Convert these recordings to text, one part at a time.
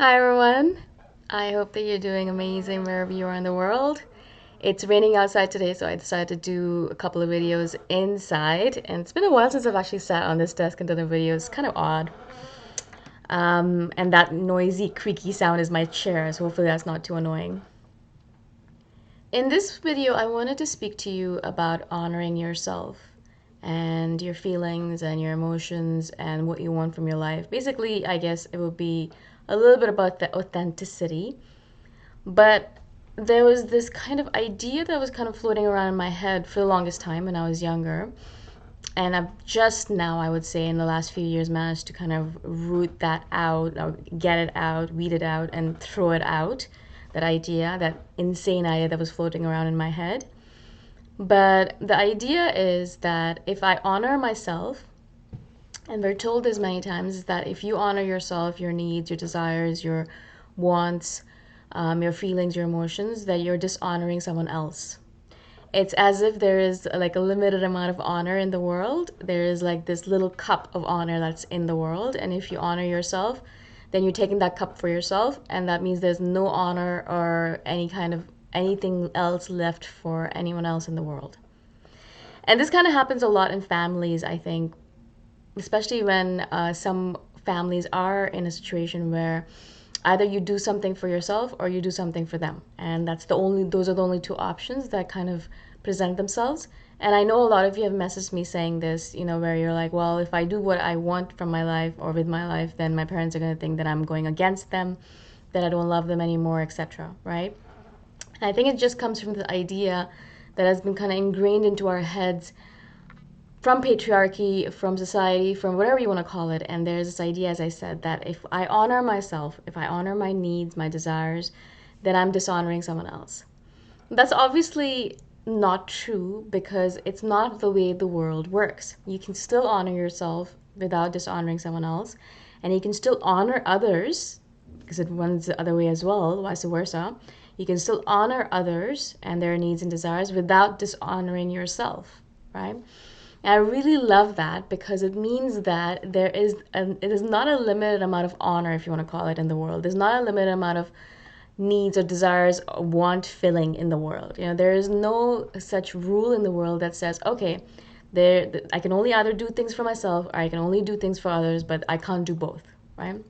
Hi everyone. I hope that you're doing amazing wherever you are in the world. It's raining outside today, so I decided to do a couple of videos inside. And it's been a while since I've actually sat on this desk and done a video. It's kind of odd. And that noisy, creaky sound is my chair, so hopefully that's not too annoying. In this video, I wanted to speak to you about honoring yourself and your feelings and your emotions and what you want from your life. Basically, I guess it would be a little bit about the authenticity. But there was this kind of idea that was kind of floating around in my head for the longest time when I was younger. And I've just now, I would say, in the last few years, managed to kind of root that out, or get it out, weed it out, and throw it out. That idea, that insane idea that was floating around in my head. But the idea is that if I honor myself, and we're told this many times, is that if you honor yourself, your needs, your desires, your wants, your feelings, your emotions, that you're dishonoring someone else. It's as if there is like a limited amount of honor in the world. There is like this little cup of honor that's in the world. And if you honor yourself, then you're taking that cup for yourself. And that means there's no honor or any kind of anything else left for anyone else in the world. And this kind of happens a lot in families, I think, especially when some families are in a situation where either you do something for yourself or you do something for them, and those are the only two options that kind of present themselves. And I know a lot of you have messaged me saying this, where you're like, well, if I do what I want from my life or with my life, then my parents are going to think that I'm going against them, that I don't love them anymore, etc., right? And I think it just comes from the idea that has been kind of ingrained into our heads from patriarchy, from society, from whatever you want to call it. And there's this idea, as I said, that if I honor myself, if I honor my needs, my desires, then I'm dishonoring someone else. That's obviously not true, because it's not the way the world works. You can still honor yourself without dishonoring someone else, and you can still honor others, because it runs the other way as well, vice versa. You can still honor others and their needs and desires without dishonoring yourself, right? And I really love that, because it means that it is not a limited amount of honor, if you want to call it, in the world. There's not a limited amount of needs or desires or want filling in the world. There is no such rule in the world that says, okay, I can only either do things for myself or I can only do things for others, but I can't do both, right?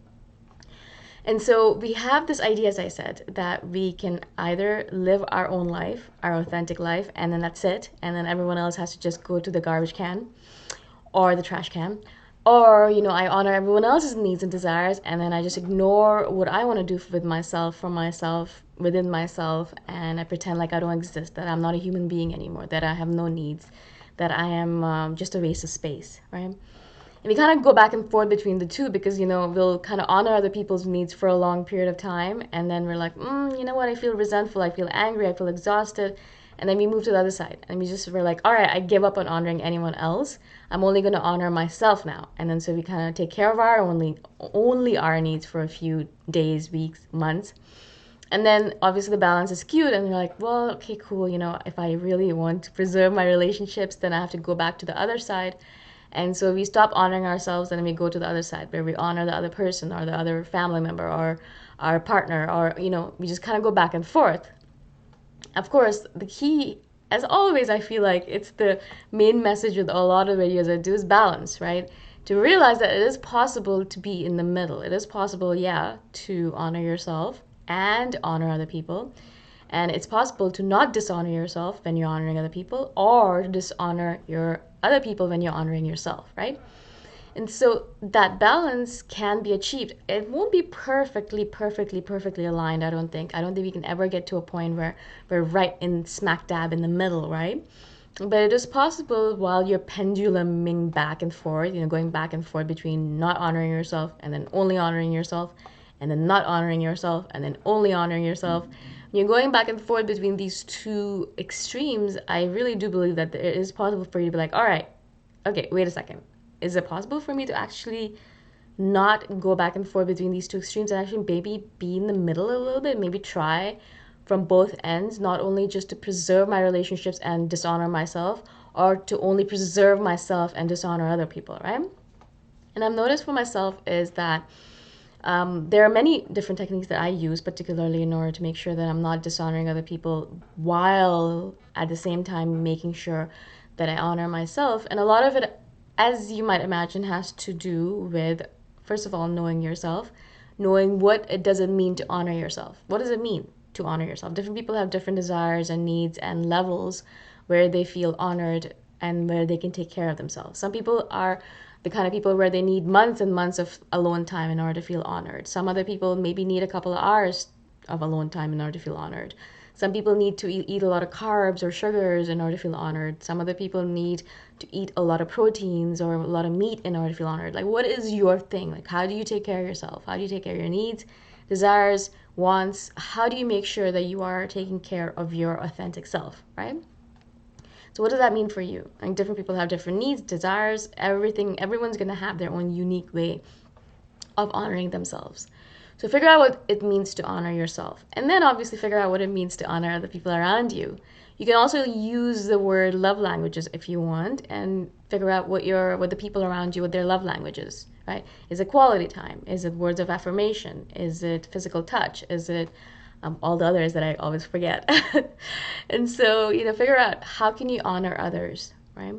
And so we have this idea, as I said, that we can either live our own life, our authentic life, and then that's it. And then everyone else has to just go to the garbage can or the trash can. Or, I honor everyone else's needs and desires, and then I just ignore what I want to do with myself, for myself, within myself, and I pretend like I don't exist, that I'm not a human being anymore, that I have no needs, that I am just a waste of space, right? And we kind of go back and forth between the two, because we'll kind of honor other people's needs for a long period of time, and then we're like, you know what, I feel resentful, I feel angry, I feel exhausted. And then we move to the other side, and we're like, all right, I give up on honoring anyone else. I'm only going to honor myself now. And then so we kind of take care of our only our needs for a few days, weeks, months. And then obviously the balance is skewed, and we're like, well, okay, cool, if I really want to preserve my relationships, then I have to go back to the other side. And so we stop honoring ourselves, and then we go to the other side, where we honor the other person or the other family member or our partner, or we just kind of go back and forth. Of course, the key, as always, I feel like it's the main message with a lot of videos I do, is balance, right? To realize that it is possible to be in the middle. It is possible, yeah, to honor yourself and honor other people. And it's possible to not dishonor yourself when you're honoring other people, or to dishonor your other people when you're honoring yourself, right? And so that balance can be achieved. It won't be perfectly aligned, I don't think. I don't think we can ever get to a point where we're right in smack dab in the middle, right? But it is possible, while you're penduluming back and forth, going back and forth between not honoring yourself and then only honoring yourself, and then not honoring yourself and then only honoring yourself. When you're going back and forth between these two extremes, I really do believe that it is possible for you to be like, all right, okay, wait a second. Is it possible for me to actually not go back and forth between these two extremes, and actually maybe be in the middle a little bit? Maybe try from both ends, not only just to preserve my relationships and dishonor myself, or to only preserve myself and dishonor other people, right? And I've noticed for myself is that There are many different techniques that I use, particularly in order to make sure that I'm not dishonoring other people while at the same time making sure that I honor myself. And a lot of it, as you might imagine, has to do with, first of all, knowing yourself, knowing what it does it mean to honor yourself. What does it mean to honor yourself? Different people have different desires and needs and levels where they feel honored and where they can take care of themselves. Some people are the kind of people where they need months and months of alone time in order to feel honored. Some other people maybe need a couple of hours of alone time in order to feel honored. Some people need to eat a lot of carbs or sugars in order to feel honored. Some other people need to eat a lot of proteins or a lot of meat in order to feel honored. Like, what is your thing? Like, how do you take care of yourself? How do you take care of your needs, desires, wants? How do you make sure that you are taking care of your authentic self, right? So what does that mean for you? Like, different people have different needs, desires, everything. Everyone's going to have their own unique way of honoring themselves. So figure out what it means to honor yourself. And then obviously figure out what it means to honor other people around you. You can also use the word love languages if you want, and figure out what the people around you, what their love languages, right? Is it quality time? Is it words of affirmation? Is it physical touch? Is it all the others that I always forget? And so, figure out how can you honor others, right?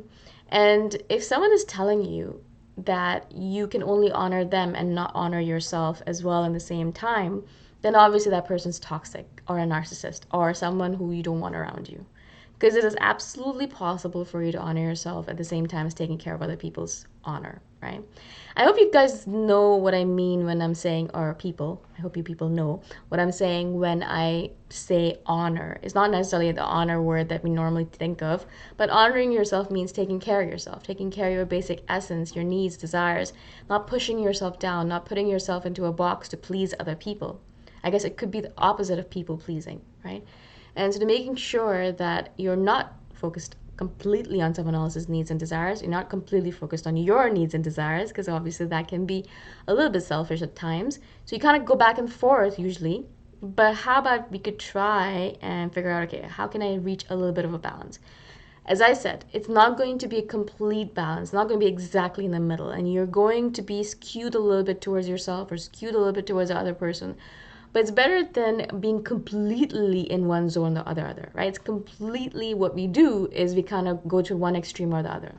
And if someone is telling you that you can only honor them and not honor yourself as well in the same time, then obviously that person's toxic or a narcissist or someone who you don't want around you. Because it is absolutely possible for you to honor yourself at the same time as taking care of other people's honor, right? I hope you guys know what I mean when I'm saying, or people, I hope you people know what I'm saying when I say honor. It's not necessarily the honor word that we normally think of, but honoring yourself means taking care of yourself, taking care of your basic essence, your needs, desires, not pushing yourself down, not putting yourself into a box to please other people. I guess it could be the opposite of people pleasing, right? And so to making sure that you're not focused completely on someone else's needs and desires, you're not completely focused on your needs and desires, because obviously that can be a little bit selfish at times. So you kind of go back and forth usually. But how about we could try and figure out, okay, how can I reach a little bit of a balance? As I said, it's not going to be a complete balance, it's not going to be exactly in the middle, and you're going to be skewed a little bit towards yourself or skewed a little bit towards the other person. But it's better than being completely in one zone or the other, right? It's completely what we do is we kind of go to one extreme or the other.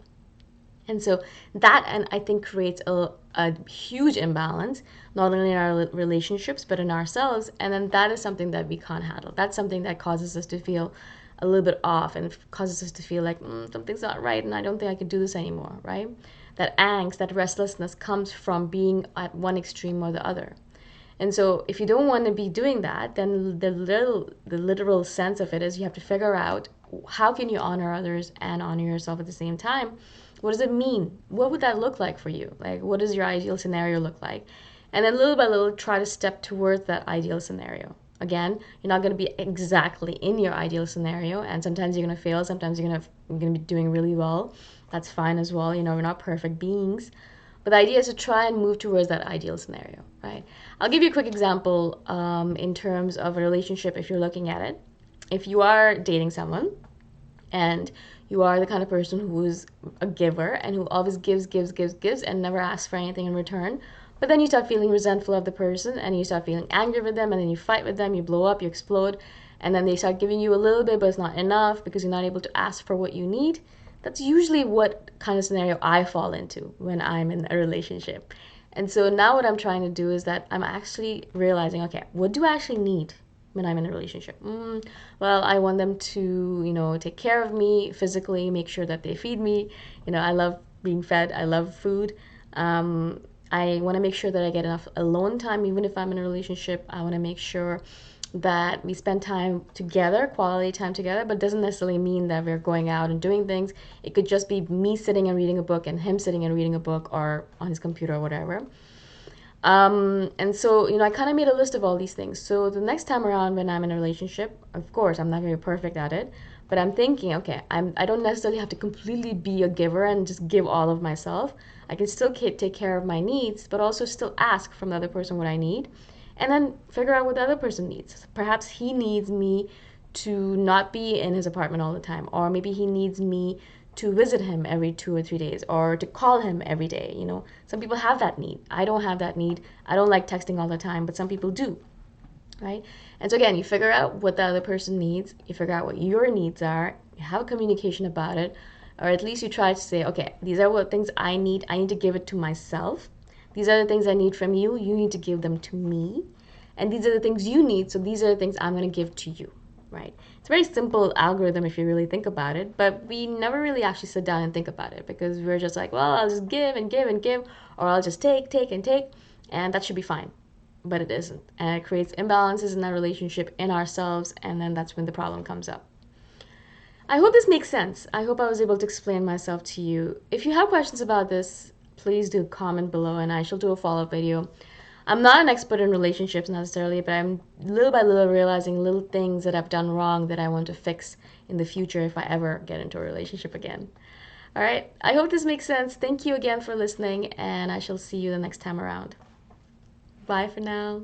And so that, and I think, creates a huge imbalance, not only in our relationships, but in ourselves. And then that is something that we can't handle. That's something that causes us to feel a little bit off and causes us to feel like something's not right and I don't think I can do this anymore, right? That angst, that restlessness comes from being at one extreme or the other. And so if you don't want to be doing that, then the literal sense of it is you have to figure out how can you honor others and honor yourself at the same time. What does it mean? What would that look like for you? Like, what does your ideal scenario look like? And then little by little, try to step towards that ideal scenario. Again, you're not going to be exactly in your ideal scenario, and sometimes you're going to fail, sometimes you're going to be doing really well. That's fine as well. We're not perfect beings. But the idea is to try and move towards that ideal scenario, right? I'll give you a quick example in terms of a relationship if you're looking at it. If you are dating someone and you are the kind of person who's a giver and who always gives and never asks for anything in return, but then you start feeling resentful of the person and you start feeling angry with them and then you fight with them, you blow up, you explode, and then they start giving you a little bit but it's not enough because you're not able to ask for what you need. That's usually what kind of scenario I fall into when I'm in a relationship. And so now what I'm trying to do is that I'm actually realizing, okay, what do I actually need when I'm in a relationship? Well, I want them to, take care of me physically, make sure that they feed me. I love being fed. I love food. I want to make sure that I get enough alone time, even if I'm in a relationship. I want to make sure that we spend time together, quality time together, but doesn't necessarily mean that we're going out and doing things. It could just be me sitting and reading a book and him sitting and reading a book or on his computer or whatever. And so, I kind of made a list of all these things. So the next time around when I'm in a relationship, of course, I'm not going to be perfect at it, but I'm thinking, okay, I don't necessarily have to completely be a giver and just give all of myself. I can still take care of my needs, but also still ask from the other person what I need. And then figure out what the other person needs. Perhaps he needs me to not be in his apartment all the time, or maybe he needs me to visit him every 2 or 3 days or to call him every day. You know, some people have that need. I don't have that need. I don't like texting all the time, but some people do, right? And so again, you figure out what the other person needs, you figure out what your needs are, you have a communication about it, or at least you try to say, okay, these are what things I need. I need to give it to myself. These are the things I need from you. You need to give them to me. And these are the things you need, so these are the things I'm going to give to you, right? It's a very simple algorithm if you really think about it, but we never really actually sit down and think about it because we're just like, well, I'll just give and give and give, or I'll just take and take, and that should be fine. But it isn't. And it creates imbalances in that relationship, in ourselves, and then that's when the problem comes up. I hope this makes sense. I hope I was able to explain myself to you. If you have questions about this, please do comment below and I shall do a follow-up video. I'm not an expert in relationships necessarily, but I'm little by little realizing little things that I've done wrong that I want to fix in the future if I ever get into a relationship again. All right, I hope this makes sense. Thank you again for listening, and I shall see you the next time around. Bye for now.